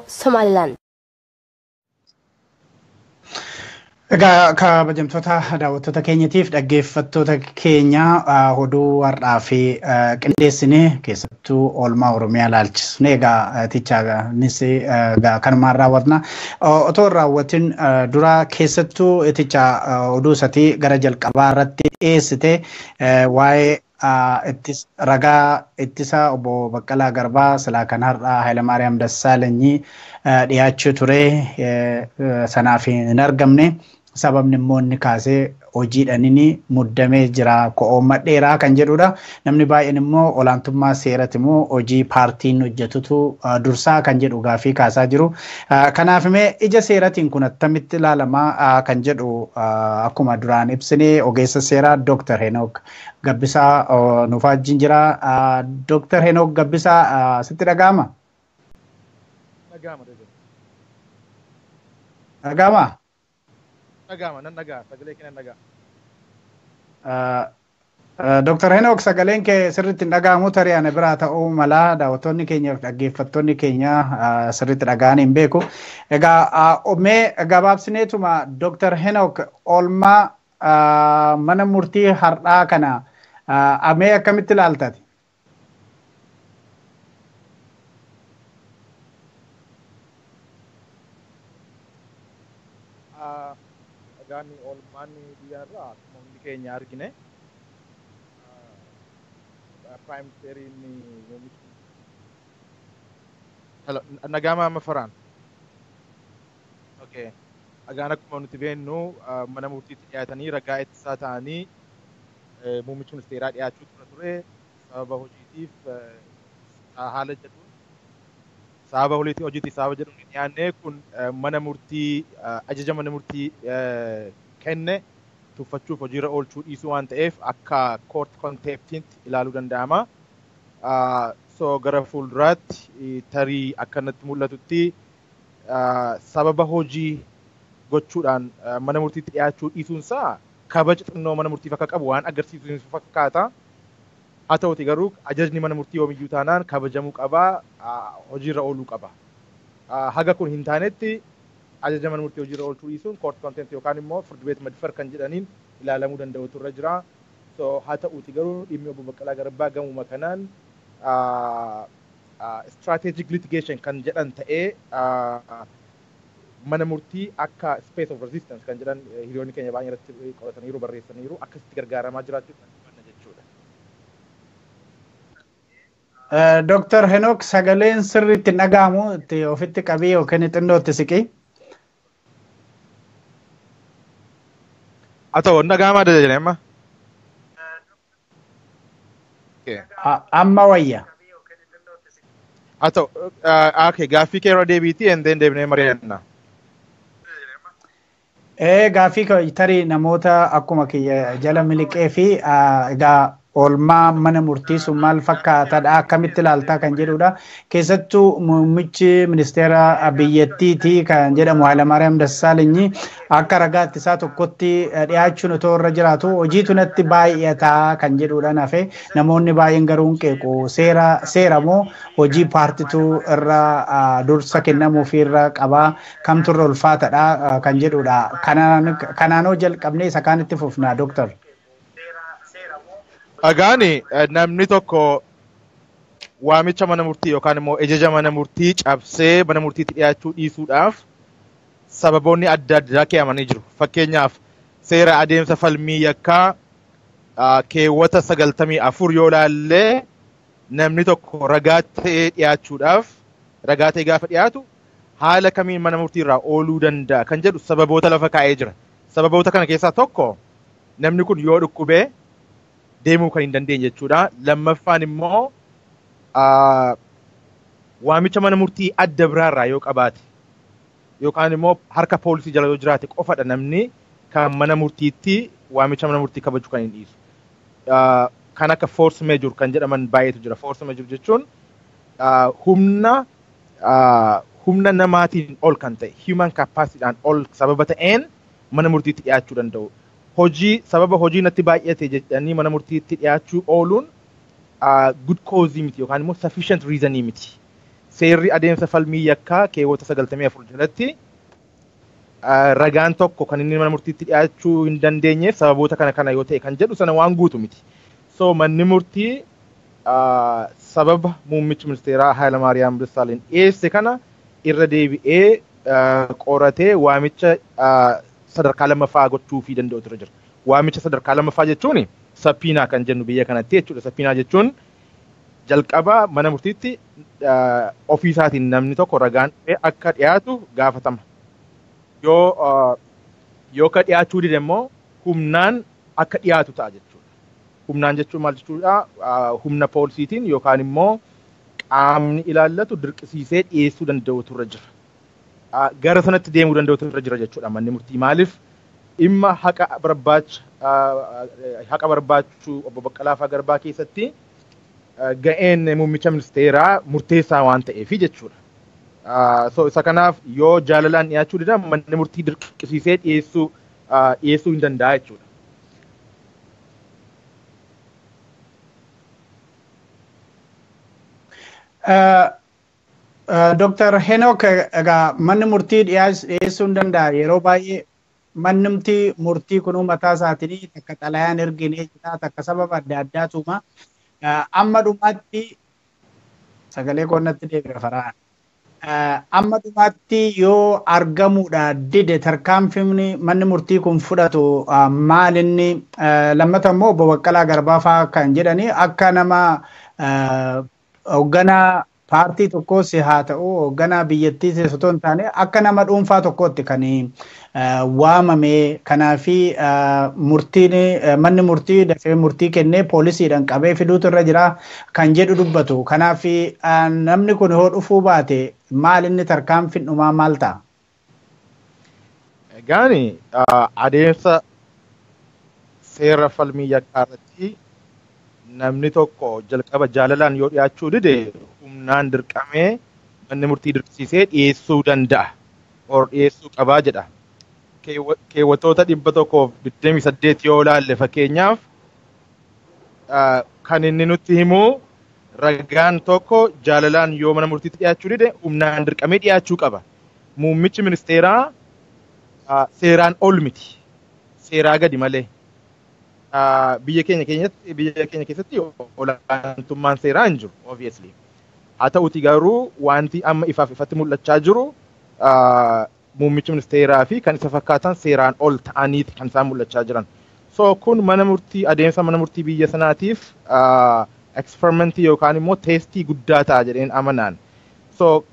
Somaliland. Egaa kabajamtoota daawwattoota keenyatiif dhaggeeffattoota keenya oduu har'aa fi qindeessinee keessattuu oolmaa Oromiyaa ilaalchisne egaa itichaanis kanumaan raawwatna. Otoo hin raawwatin dura keessattuu iticha oduu isatii gara jalqabaa irratti dhiyeessite waa'ee ragaa ittisa obbo Baqqalaa Garbaa silaa kan har'aa Hayilamaariyaam Dassaalanyii dhiyaachuu ture sanaaf hin argamne. Sababni immoo inni kaasee hojiidhaan inni muddamee jira ko'ooma dheeraa kan jedhudha. Namni baay'een immoo olaantummaa seeratti immoo hojii paartiin hojjetutu dursaa kan jedhu gaafii kaasaa jiru. Kanaaf immoo ija seeratiin kun attamitti ilaalamaa kan jedhu akkuma duraan ibsinee ogeessa seeraa Dr. Henook Gabbisaa nuuf wajjin jira. Dr. Henook Gabbisaa sitti dhaga'ama? Dhaga'ama? Nan nagaa sagalee kee nan nagaa. Dr. Henook sagaleen kee sirriitti hin dhaga'amu tarii ana biraa ta'uu mala daawwattoonni keenya fi dhaggeeffattoonni keenya sirriitti dhaga'anii hin beeku. Egaa mee gabaabsineetuma Dr. Henook oolmaa mana murtii har'aa kana mee akkamitti ilaaltati? Gaani oolmaan biyyaarraa akkuma hundi keenya argine Prime Ministeriin nagaama amma faraan. Okay. Agaan akkuma nuti beennu mana murtiitti dhiyaatanii ragaa ittisaa ta'anii muummichi ministeeraa dhiyaachuu ture sababa hojiitiif haala jedhuun sababa hojiitiif sababa jedhuun hin dhiyaanne kun mana murtii ajaja mana murtii kenne tuffachuuf hojiirra oolchuu dhiisuu waan ta'eef akka court contemptiitti ilaaluu danda'ama. So gara fuulduraatti tarii akkanatti mul'atutti sababa hojii gochuudhaan mana murtiitti dhiyaachuu dhiisuunsaa kabaja xinnoo mana murtiif akka qabu waan agarsiisu fakkaata. Haa ta'uti garuu ajajni mana murtii yoomiyyuu taanaan kabajamuu qabaa, hojiirra ooluu qaba. Haga kun hin taanetti ajaja mana murtii hojiirra oolchuu dhiisuun court contempt yookaan immoo furdibeet madfar kan jedhaniin ilaalamuu danda'utu irra jira. So haa ta'uti garuu dhimmi obbo Baqqalaa Garbaa gamuma kanaan strategic litigation kan jedhan ta'ee mana murtii akka space of resistance kan jedhan hiriyoonni keenya baay'ee irratti qorataniiru barreessaniiru akkasitti gargaaramaa jiraachuu jechuudha. Dr. Henook sagaleen sirriitti hin dhaga'amu ofitti qabii yookiin xinnootti siqii. Atoo dhaga'amaa jedhanii amma. Amma wayya. Atoo gaaffii kee irra deebiitii and then deebinee mari'anna. Gaaffii tarii namoota akkuma kiyya jala miliqee fi egaa oolmaa mana murtii sun maal fakkaataadha akkamitti ilaaltaa kan jedhudha. Keessattuu muummichi ministeera biyyattiiti kan jedhamu Hayilamaariyaam Dassaalanyii akka ragaa ittisaa tokkotti dhiyaachuun otoo irra jiraatu hojiitu natti baay'ataa kan jedhudha nafe namoonni baay'een garuu hin qeequ seera moo hojii paartituu irra dursa kennamuuf irra qabaa kamtu irra ulfaataadha kan jedhudha. Kanaanoo jalqabnee isa kaanitti fufna Dooktar. Agaani namni tokko waamicha mana murtii yookaan immoo ajaja mana murtii cabsee mana murtiitti dhiyaachuu dhiisuudhaaf sababoonni adda addaa keewwamanii jiru. Fakkeenyaaf seera adeemsa falmii yakkaa keewwata 94 yoo ilaallee namni tokko ragaa ta'ee dhiyaachuudhaaf ragaa ta'ee gaafa dhiyaatu haala kamiin mana murtii irraa ooluu danda'a kan jedhu sababoota lafa kaa'ee jira. Sababoota kana keessaa tokko namni kun yoo dhukkubee deemuu kan hin dandeenye jechuudha. Lammaffaan immoo waamicha mana murtii adda biraarraa yoo qabaate yookaan immoo harka poolisii jala yoo jiraate qofadha namni kan mana murtiitti waamicha mana murtii kabajuu kan hin dhiisu. Kan akka force majeure kan jedhaman baay'eetu jira. Force majeure jechuun humna namaatiin ol kan ta'e human capacity'dhaan ol sababa ta'een mana murtiitti dhiyaachuu danda'u. Sababa hojii natti baay'ate jedhanii mana murtiitti dhiyaachuu ooluun good cause miti yookaan immoo sufficient reason miti. seerri adeemsa falmii yakkaa keewwata 94 jalatti ragaan tokko kan inni mana murtiitti dhiyaachuu hin dandeenye sababoota kana yoo ta'e kan jedhu sana waan guutu miti. So manni murtii sababa muummichi ministeeraa Hayilamaariyaam Dassaaleny dhiyeesse kana irra deebi'ee qoratee waamicha sadarkaa lammaffaa gochuu fi danda'u ture jira. Waamicha sadarkaa lammaffaa jechuun sappiinaa kan jennu biyya kanatti jechuudha. Sappiinaa jechuun jalqaba mana murtiitti ofiisaatiin namni tokko ragaan akka dhiyaatu gaafatama. Yoo ka dhiyaachuu dide immoo humnaan akka dhiyaatu ta'a jechuudha. Humnaan jechuun maal jechuudha? Humna poolisiitiin yookaan immoo qaamni ilaallatu dirqisiisee dhiyeessuu danda'u turre jira. Gara sanatti deemuu danda'u turre jira jechuudha manni murtii. Maaliif dhimma haqa barbaachuu obbo Baqqalaa Garbaa keessatti ga'een muummicha ministeeraa murteessaa waan ta'eef jechuudha. So isa kanaaf yoo jaalalaan dhiyaachuu dida manni murtii dirqisiisee dhiyeessuu hin danda'a jechuudha. Dr. Henok, egaa manni murtii dhiyeessuu hin danda'a yeroo baay'ee manni murtii kunuu mataa isaatiin takka xalayaan erginee jira takka sababa adda addaatuma amma dhumaatti sagalee koonnatti deebi'a faraan. Amma dhumaatti yoo argamuudha dide tarkaanfiin manni murtii kun fudhatu maal inni lammata immoo obbo Baqqalaa Garbaa fa'aa kan jedhani akka nama hoogganaa paartii tokkos haa ta'u hoogganaa biyyattii osoo hin taane akka nama dhuunfaa tokkotti kan waamame kanaafi murtiin manni murtii dafee murtii kennee poolisiidhaan qabee fiduutu irra jira kan jedhu dubbatu. Kanaafi namni kun yoo dhufuu baate maal inni tarkaanfiin dhumaa maal ta'a? Egaani adeemsa seera falmii yakkaa irratti namni tokko jalqaba jaalalaan yoo dhiyaachuu dide humnaan dirqamee manni murtii dirqisiisee dhiyeessuu danda'a. Dhiyeessuu qabaa jedha. Keewwatoota 128 yoo ilaalle fakkeenyaaf kan inni nutti himu ragaan tokko jaalalaan yoo mana murtiitti dhiyaachuu dide humnaan dirqamee dhiyaachuu qaba. Muummichi ministeeraa seeraan ol miti. Seeraa gadi malee. Biyya keenya keessatti olaantummaan seeraa hin jiru obviously. Haa ta'uti garuu wanti amma ifaaf ifatti mul'achaa jiru muummichi ministeeraa fi kan isa fakkaatan seeraan ol ta'aniiti kan isaan mul'achaa jiran. So kun mana murtii adeemsa mana murtii biyya sanaatiif eksperimentii yookaan immoo teestii guddaa ta'a jedheen amanaan. So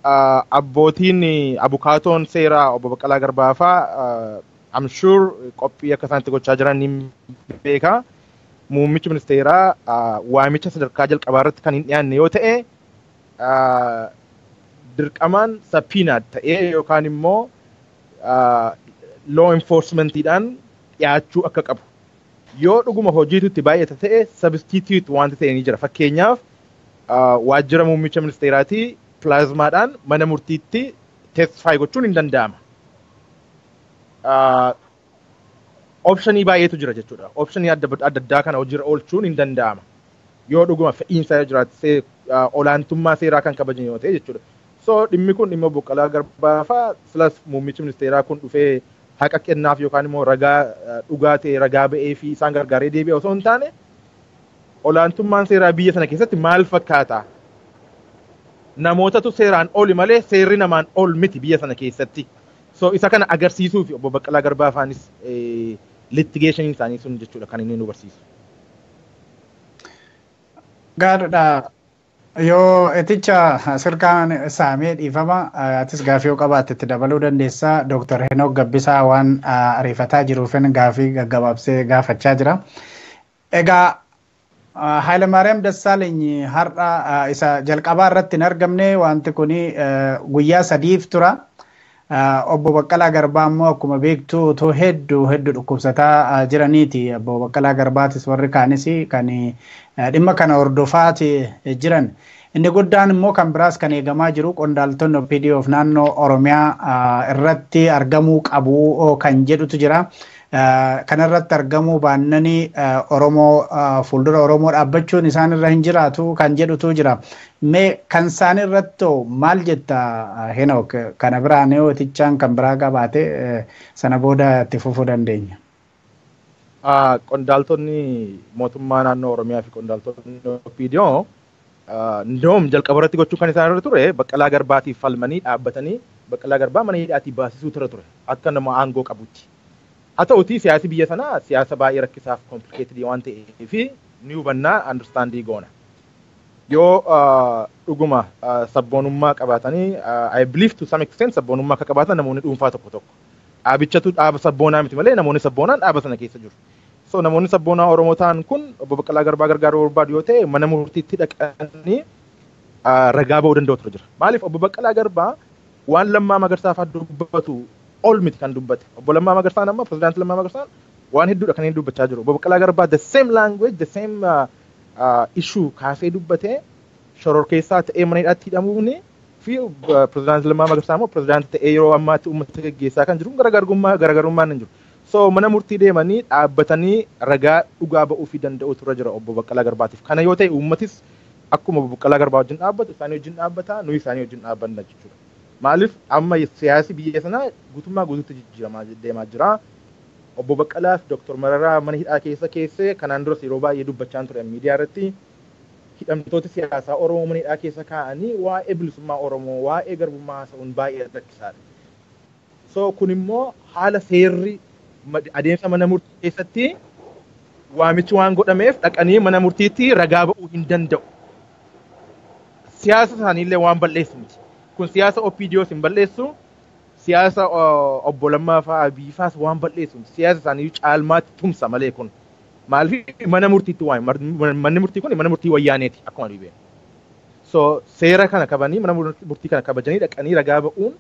abbootiin abukaatoon seeraa obbo Baqqalaa Garbaa fa'aa I'm sure qophii akka isaanitti gochaa jiran ni beeka. Muummichi ministeeraa waamicha sadarkaa jalqabaa irratti kan hin dhiyaanne yoo ta'e dirqamaan sappiinaad ta'ee yookaan immoo law enforcementiidhaan dhiyaachuu akka qabu. Yoo dhuguma hojiitutti baay'ata ta'e substitute wanti ta'e ni jira. Fakkeenyaaf waajjira muummicha ministeeraatii pilaazmaadhaan mana murtiitti testify gochuun hin danda'ama. Optionii baay'eetu jira jechuudha. Optionii adda addaa kana hojiirra oolchuun hin danda'ama. Yoo dhuguma fe'iinsa jiraate olaantummaa seeraa kan kabajan yoo ta'e jechuudha. So dhimmi kun dhimma Baqqalaa Garbaa fa'aa silas muummichi ministeeraa kun dhufee haqa kennaaf yookaan immoo ragaa dhugaa ta'e ragaa ba'ee fi isaan gargaaree deebi'e osoo hin taane olaantummaan seeraa biyya sana keessatti maal fakkaata? Namootatu seeraan oli malee seerri namaan ol miti biyya sana keessatti. So isa kana agarsiisuuf obbo Baqqalaa Garbaa faanis litigation isaanii sun jechuudha kan inni nu barsiisu. Gaariidha. Yoo eticha sirkaan saamee dhiifama atis gaafii yoo qabaatte itti dabaluu dandeessa. Dr. Henok Gabbisaa waan ariifataa jiruufin gaafii gaggabaabsee gaafachaa jira. Egaa Hayilamaariyaam Dassaaleny har'a isa jalqabaa irratti hin argamne wanti kun guyyaa sadiif tura. Obbo Baqqalaa Garbaa immoo akkuma beektu otoo hedduu dhukkubsataa jiraniiti. Obbo Baqqalaa Garbaatis warri kaanis kan dhimma kana hordofaati jiran. Inni guddaan immoo kan biraas kan eegamaa jiru qondaaltonni OPDO naannoo Oromiyaa irratti argamuu qabu kan jedhutu jira. kanarratti argamuu baannanii Oromoo fuuldura Oromoo dhaabbachuun isaan irra hin jiraatu kan jedhutu jira. Mee kan isaan irratti maal jetta Henook? Kana biraan yoo tichaan kan biraa qabaate sana booda itti fufuu dandeenya. Qondaaltonni mootummaa naannoo Oromiyaa fi qondaaltonni OPDO ndoom jalqaba irratti gochuu kan isaan irra ture Baqqalaa Garbaatiif falmanii dhaabbatanii Baqqalaa Garbaa mana hidhaatii baasisuu ture akka nama aangoo qabutti. Haa ta'utii siyaasi biyya sanaa siyaasa baay'ee rakkisaaf complicated waan ta'eef ni hubannaa understandii goona. Yoo dhuguma sabboonummaa qabaatanii I believe to some extent sabboonummaa akka qabaatan namoonni dhuunfaa tokko. Dhaabichatu dhaaba sabboonaa miti malee namoonni sabboonaan dhaaba sana keessa jiru. So namoonni sabboonaa Oromoo ta'an kun obbo Baqqalaa Garbaa gargaaruu barbaadu yoo ta'e mana murtiitti dhaqanii ragaa ba'uu danda'u ture jira. Maaliif obbo Baqqalaa Garbaa waan Lammaa Magarsaa fa'aa dubbatu ol miti kan dubbate. Obbo Lammaa Magarsaan amma pirezidaantii Lammaa Magarsaan waan hedduudha kan inni dubbachaa jiru. Obbo Baqqalaa Garbaa the same language the same issue kaasee dubbate shororkeessaa ta'ee mana hidhaatti hidhamuuni fi pirezidaantii Lammaa Magarsaa immoo pirezidaantii ta'ee yeroo ammaatti uummata gaggeessaa kan jiru garaagarummaan hin jiru. So mana murtii deemanii dhaabbatanii ragaa dhugaa ba'uu fi danda'u turre jira obbo Baqqalaa Garbaatiif. Kana yoo ta'e uummatis akkuma obbo Baqqalaa Garbaa wajjin dhaabbatu isaanii wajjin dhaabbata nuyi isaanii wajjin dhaabbanna jechuudha. Maaliif amma siyaasi biyya sanaa guutummaa guutuutti jijjiiramaa deemaa jira. Obbo Baqqalaa fi Dr. Mararaa mana hidhaa keessa kanaan duras yeroo baay'ee dubbachaa ture miidiyaa irratti hidhamtoota siyaasaa Oromoo mana hidhaa keessa kaa'anii waa'ee bilisummaa Oromoo waa'ee garbummaa haasa'uun baay'ee rakkisaadha. So kun immoo haala seerri adeemsa mana murtii keessatti waamichi waan godhameef dhaqanii mana murtiitti ragaa ba'uu hin danda'u. Siyaasa isaaniillee waan balleessu miti. Kun siyaasa OPDOs hin balleessu, siyaasa obbo Lammaa fa'aa Abiifaas waan balleessu miti. Siyaasa isaanii caalmaatti tumsa malee kun. Maaliif mana murtiitti waan manni murtii kun mana murtii wayyaaneeti akkuma dhiibeen. So seera kana kabanii mana murtii kana kabajanii dhaqanii ragaa ba'uun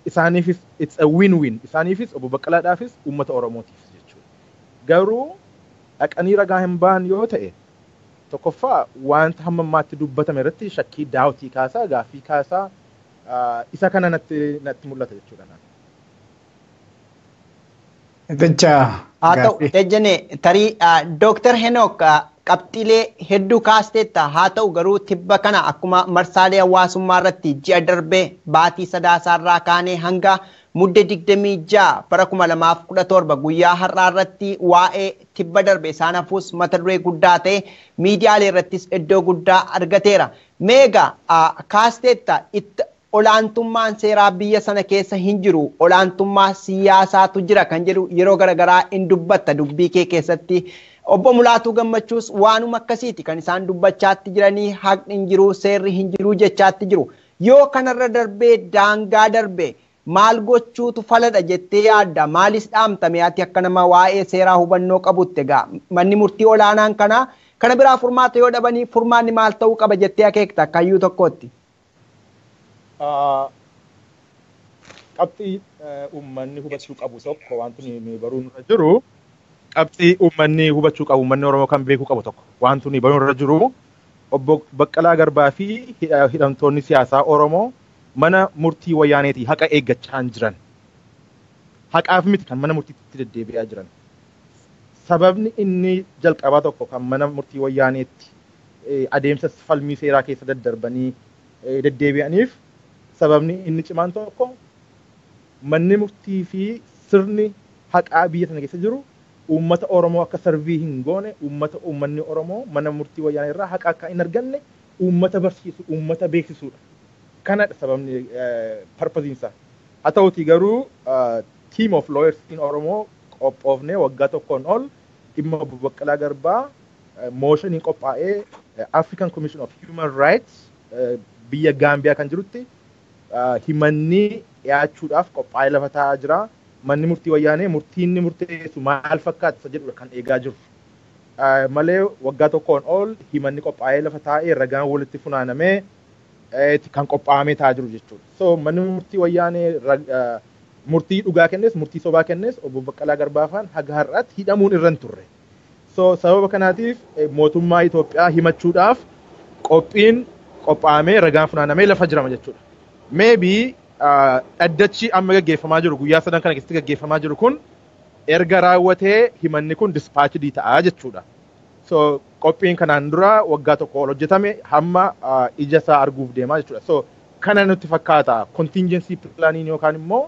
isaaniifis it's a win-win. Isaaniifis obbo Baqqalaadhaafis uummata Oromootiifis jechuudha. Garuu dhaqanii ragaa hin ba'an yoo ta'e tokkoffaa wanta hamma ammaatti dubbatame irratti shakkii daawtii kaasaa gaaffii kaasaa isa kana natti mul'ata jechuudha. Haa ta'u ejjene tarii Dr. Henook qabxiilee hedduu kaasteetta haa ta'u garuu tibba kana akkuma marsaalee hawaasummaa irratti ji'a darbee baatii sadaasaarraa kaanee hanga mudde 26 bara 2017 guyyaa har'aa irratti waa'ee tibba darbe isaan hafuus mata duree guddaa ta'e miidiyaalee irrattis iddoo guddaa argateera. Meega kaasteetta olaantummaan seeraa biyya sana keessa hin jiru olaantummaa siyaasaatu jira kan jedhu yeroo garaagaraa in dubbatta dubbii kee keessatti. Obbo Mulaatuu Gammachuus waanuma akkasiiti kan isaan dubbachaatti jiranii haqni hin jiru seerri hin jiru jechaatti jiru. Yoo kanarra darbee daangaa darbee maal gochuutu faladha jettee yaadda maalis dhaamtame ati akka nama waa'ee seeraa hubannoo qabutti egaa manni murtii olaanaan kana biraa furmaata yoo dhabanii furmaanni maal ta'uu qaba jettee akeekta akka hayyuu tokkootti. Qabxii uummanni hubachuu qabu tokko wanti nuyi baruun irra jiru qabxii uummanni hubachuu qabu uummanni Oromoo kan beekuu qabu tokko wanti nuyi baruun irra jiru obbo Baqqalaa Garbaa fi hidhamtoonni siyaasaa Oromoo mana murtii wayyaaneetii haqa eeggachaa jiran. Haqaaf miti kan mana murtiitti deddeebi'aa jiran. Sababni inni jalqabaa tokko kan mana murtii wayyaaneetti adeemsa falmii seeraa keessa daddarbanii deddeebi'aniif sababni inni cimaan tokko manni murtii fi sirni haqaa biyya sana keessa jiru uummata Oromoo akka sarvii hin goone uummanni Oromoo mana murtii wayyaanee irraa haqa akka hin arganne uummata barsiisu uummata beeksisuudha. Kanadha sababni parpasiinsa. Haa ta'utii garuu team of lawyers in Oromoo qophoofnee waggaa tokkoon ol dhimma obbo Baqqalaa Garbaa mooshinii qophaa'ee African Commission of Human Rights biyya Gaambiyaa kan jirutti himanni dhiyaachuudhaaf qophaa'ee lafa taa'aa jira. Manni murtii wayyaanee murtiinni murteessu maal fakkaata isa jedhudha kan eegaa jiru. Malee waggaa tokkoon ol himanni qophaa'ee lafa taa'ee ragaan walitti funaanamee kan qophaa'amee taa'aa jiru jechuudha. So manni murtii wayyaanee murtii dhugaa kennes murtii sobaa kennes obbo Baqqalaa Garbaa faan haga har'aatti hidhamuun irra hin turre. So sababa kanaatiif mootummaa Itoophiyaa himachuudhaaf qophiin qophaa'amee ragaan funaanamee lafa jirama jechuudha. Maybe dhaddachi amma gaggeeffamaa jiru guyyaa sadan kana keessatti gaggeeffamaa jiru kun erga raawwatee himanni kun dispaachidii ta'aa jechuudha. So qophiin kanaan dura waggaa tokko ol hojjetame hamma ija isaa arguuf deemaa jechuudha. So kana nutti fakkaata contingency planning yookaan immoo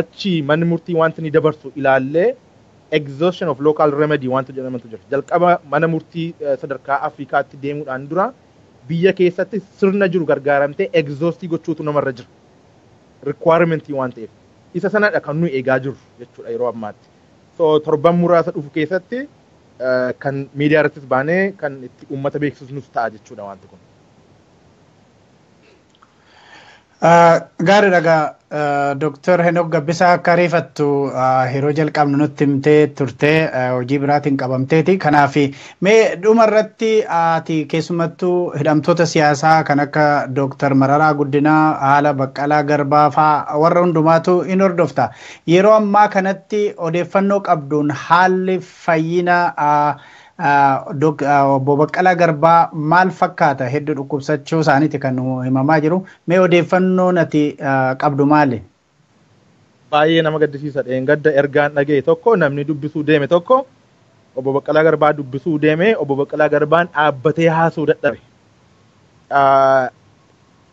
achi manni murtii wanti ni dabarsu ilaallee exhaustion of local remedy wanti jedhamantu jira. Jalqaba mana murtii sadarkaa Afrikaatti deemuudhaan dura biyya keessatti sirna jiru gargaaramtee exhaustii gochuutu namarra jira. Requirement waan ta'eef. Isa sanadha kan nuyi eegaa jirru jechuudha yeroo ammaatti. So torban muraasa dhufu keessatti kan miidiyaa irrattis baanee kan itti uummata beeksisnus ta'a jechuudha wanti kun. Gaariidha egaa Dr. Henok Gabbisaa akka ariifattu yeroo jalqabnu nutti himtee turtee hojii biraatiin qabamteeti. Kanaaf mee dhuma irratti ati keessumattuu hidhamtoota siyaasaa kan akka Dr. Mararaa Guddinaa, haala Baqqalaa Garbaa fa'aa warra hundumaatu in hordofta. Yeroo ammaa kanatti odeeffannoo qabduun haalli fayyina obbo Baqqalaa Garbaa maal fakkaata? Hedduu dhukkubsachuu isaaniiti kan himamaa jiru. Mee odeeffannoo ati qabdu maali? Baay'ee nama gaddisiisa. Gadda ergaan dhaga'e tokko namni dubbisuu deeme tokko obbo Baqqalaa Garbaa dubbisuu deeme obbo Baqqalaa Garbaan dhaabbatee haasuu dadhabe.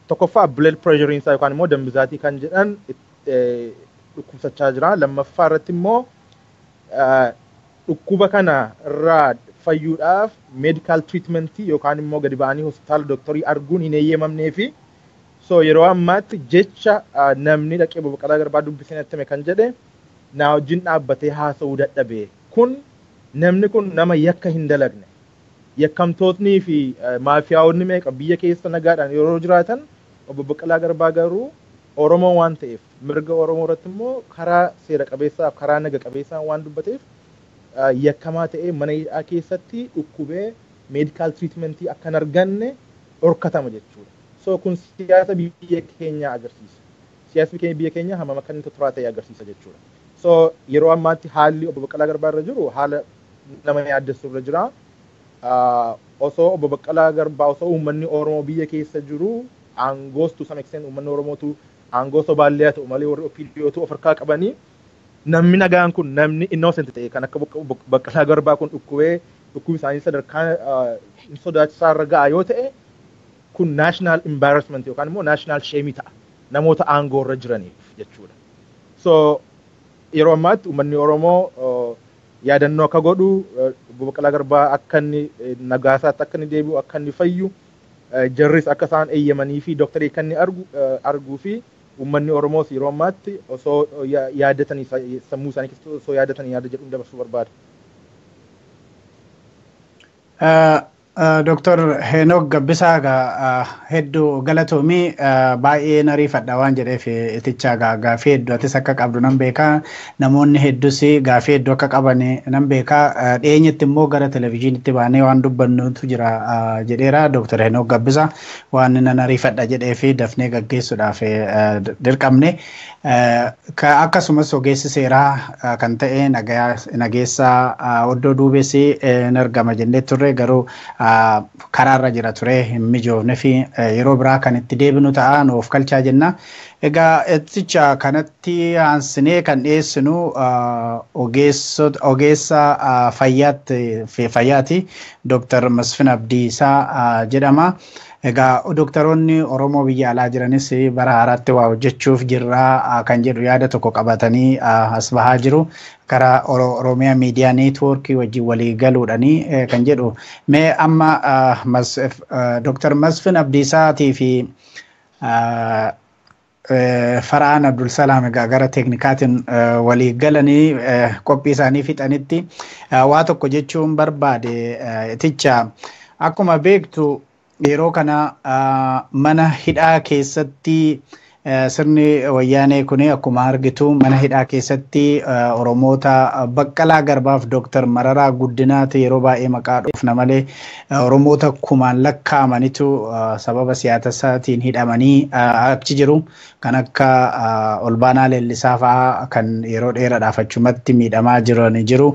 Tokkoffaa blood pressure isaa yookaan immoo dambisaatii kan jedhan dhukkubsachaa jira. Lammaffaa irratti immoo dhukkuba kana irraa fayyuudhaaf medical treatment yookaan immoo gadi ba'anii hospitaala doktorii arguun hin eeyyamamnee fi so yeroo ammaatti jecha namni dhaqee obbo Baqqalaa Garbaa dubbisee natti hime kan jedhe naa wajjin dhaabbatee haasa'uu dadhabe. Kun namni kun nama yakka hin dalagne. Yakkamtootnii fi maafiyaawonni meeqa biyya keessa nagaadhaan yeroo jiraatan obbo Baqqalaa Garbaa garuu Oromoo waan ta'eef mirga Oromoo irratti immoo karaa seera qabeessaa fi karaa naga qabeessaan waan dubbateef yakkamaa ta'ee mana hidhaa keessatti dhukkubee medical treatment akka hin arganne dhorkatama jechuudha. So kun siyaasa biyya keenyaa agarsiisa. Siyaasni biyya keenyaa hammam akka inni turaa ta'e agarsiisa jechuudha. So yeroo ammaatti haalli obbo Baqqalaa Garbaa irra jiru haala nama yaaddessu irra jira. Osoo obbo Baqqalaa Garbaa osoo uummanni Oromoo biyya keessa jiru aangoostu some extent uummanni Oromootu aangoo sobaallee ta'u malee warri OPDOtu of harkaa qabanii namni nagaan kun namni innocent ta'e kan akka Baqqalaa Garbaa kun dhukkubi isaanii sadarkaa hin sodaachisaa irra ga'a yoo ta'e kun national embarrassment yookaan immoo national shame ta'a namoota aangoo irra jiraniif jechuudha. So yeroo ammaatti uummanni Oromoo yaadannoo akka godhu obbo Baqqalaa Garbaa akka inni nagaasaatti akka inni deebi'u akka inni fayyu jarris akka isaan eeyyamanii fi dooktarii akka inni arguu fi uummanni Oromoos yeroo ammaatti osoo yaadatanii sammuu isaanii keessatti osoo yaadatanii yaada jedhuun dabarsuu barbaada. Dr. Henok Gabbisaa hedduu galatoomii baay'ee nariifadha waan jedheef itichaa gaafii hedduu atis akka qabdu nan beekaa namoonni hedduus gaafii hedduu akka qaban nan beekaa dhiyeenyatti immoo gara televizyiinitti baanee waan dubbannutu jira jedheera Dr. Henok Gabbisaa waan nan nariifadha jedheef dafnee gaggeessuudhaaf dirqamne akkasumas ogeessi seeraa kan ta'e nageessaa oddoo duubessi hin argama jennee turre garuu karaarra jira ture hin mijoofne fi yeroo biraa kan itti deebinu ta'a nuuf kalchaa jenna. Egaa eticha kanatti aansinee kan dhiyeessinu ogeessa fayyaati Dr. Masfin Abdiisaa jedhama. Egaa doktoroonni Oromoo biyya alaa jiranis bara haaraatti waa hojjechuuf jirraa kan jedhu yaada tokko qabatanii as bahaa jiru. Karaa Oromiyaa Miidiyaa Neetwoorkii wajjin walii galuudhanii kan jedhu. Mee amma Dr. Masfin Abdiisaatii fi Fara'aan Abdulsalaam egaa gara teeknikaatiin walii galanii qophii isaanii fixanitti waa tokko jechuun barbaade eticha akkuma beektu yeroo kana mana hidhaa keessatti sirni wayyaanee kun akkuma argitu mana hidhaa keessatti Oromoota Baqqalaa Garbaaf Dr. Mararaa Guddinaati yeroo baay'ee maqaa dhufna malee Oromoota kumaan lakkaa'amanitu sababa siyaasaatiin hidhamanii achi jiru. Kan akka Olbaanaa Leellisaa fa'aa kan yeroo dheeraadhaaf achumatti miidhamaa jiran jiru.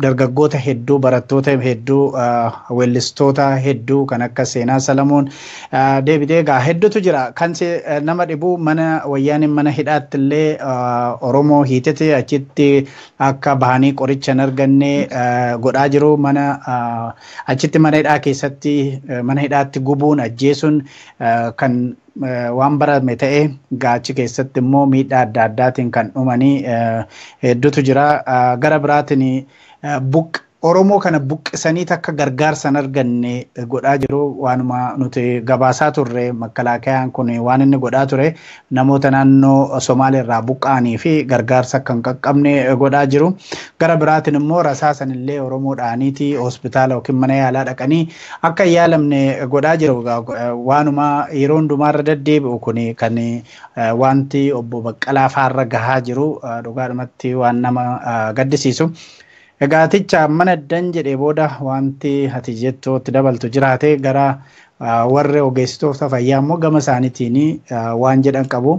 Dargaggoota hedduu, barattoota hedduu, weellistoota hedduu kan akka Seenaa Salamoon deebitee egaa hedduutu jira. Kan nama dhibu mana wayyaaniin mana hidhaatti illee Oromoo hiitete achitti akka bahanii qoricha hin arganne godhaa jiru. Mana achitti mana hidhaa keessatti mana hidhaatti gubuun ajjeesuun kan waan barame ta'e gaachi keessatti immoo miidhaa adda addaatiin kan dhumanii hedduutu jira. Gara biraatiin Oromoo kana buqqisanii akka gargaarsa hin arganne godhaa jiru. Waanuma nuti gabaasaa turre makkalaakayaan kun waan inni godhaa ture namoota naannoo Somaaliirraa buqqa'anii fi gargaarsa akka hin qaqqabne godhaa jiru. Gara biraatiin immoo rasaasan illee Oromoo dha'aniiti hospitaala yookiin mana yaalaa dhaqanii akka hin yaalamne godhaa jiru. Waanuma yeroo hundumaarra deddeebi'u kun kan wanti obbo Baqqalaa faarra gahaa jiru dhugaadhumatti waan nama gaddisiisu. Egaaticha mana dan jedhee booda wanti ati jettuutti dabaltu jiraate gara warra ogeessitoota fayyaa immoo gama isaaniitiin waan jedhan qabu.